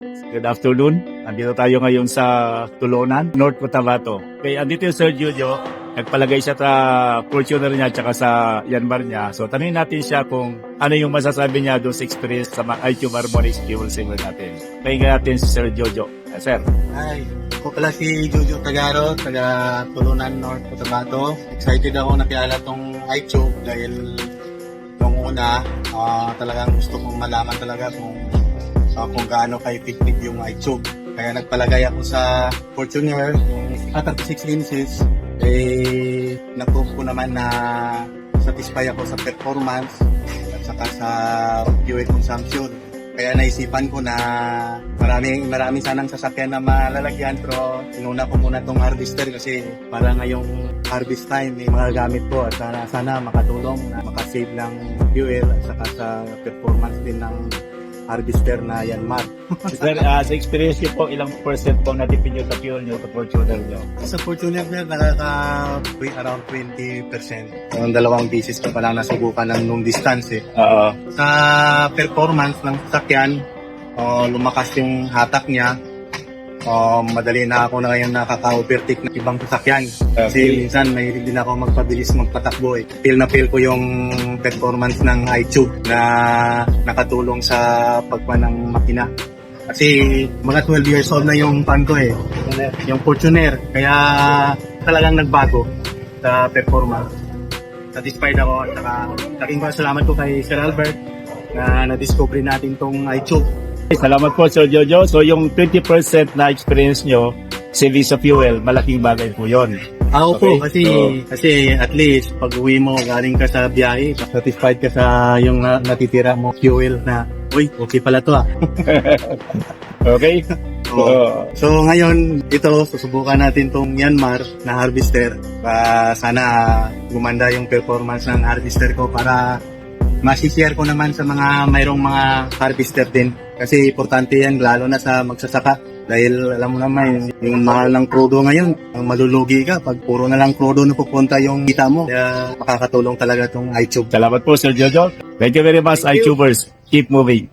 Good afternoon. Andito tayo ngayon sa Tulonan, North Cotabato. Okay, andito yung Sir Jojo. Nagpalagay siya sa Fortuner niya at sa Yanmar niya. So, tanungin natin siya kung ano yung masasabi niya doon sa experience sa mga iTube Harmonics fuel saver natin. Pahinga natin si Sir Jojo. Sir. Hi, ako pala si Jojo Tagaro, taga Tulonan, North Cotabato. Excited ako na kilala tong iTube dahil nung una, talagang gusto kong malaman talaga kung gaano ka-effective yung iTube. Kaya nagpalagay ako sa Fortuner, yung 36 lenses, na-prove ko naman na satisfy ako sa performance at saka sa fuel consumption. Kaya naisipan ko na maraming sanang sasakyan na malalagyan, pero inuna ko muna tong harvester kasi para ngayong harvest time mga gamit ko at sana makatulong na makasave ng fuel at saka sa performance din ng harvester na Yanmar. Sir, sa experience niyo po, ilang percent po natipid niyo sa fuel niyo sa Fortuner niyo? Sa Fortuner around 20%. Yung dalawang bisis ko pa lang nasubukan ng long distance eh. Oo. Sa performance ng sasakyan, lumakas yung hatak niya. Madali na ako na ngayon nakaka-overtake ng ibang sasakyan. Kasi minsan mahilig din ako magpabilis magpatakbo eh. Feel na feel ko yung performance ng iTube na nakatulong sa pagpa ng makina. Kasi mga 12 years old na yung pan ko eh. Yung Fortuner. Kaya talagang nagbago sa performance. Satisfied ako at saka laking pasalamat ko kay Sir Albert na na-discover natin tong iTube. Salamat po, Sir Jojo. So, yung 20% na experience nyo, saving sa fuel, malaking bagay po yun. Ako Okay. po, kasi at least pag uwi mo, galing ka sa biyahe, satisfied ka sa yung natitira mo fuel na, uy, okay pala to ah. Okay? So ngayon, ito, susubukan natin tong Yanmar na harvester. Sana gumanda yung performance ng harvester ko para masishare ko naman sa mga mayroong mga harvester din. Kasi importante yan, lalo na sa magsasaka. Dahil alam mo naman, yung mahal ng krudo ngayon, ang malulugi ka pag puro na lang krudo na pupunta yung kita mo. Kaya makakatulong talaga itong iTube. Salamat po, Sir Jojo. Thank you very much, iTubers. Keep moving.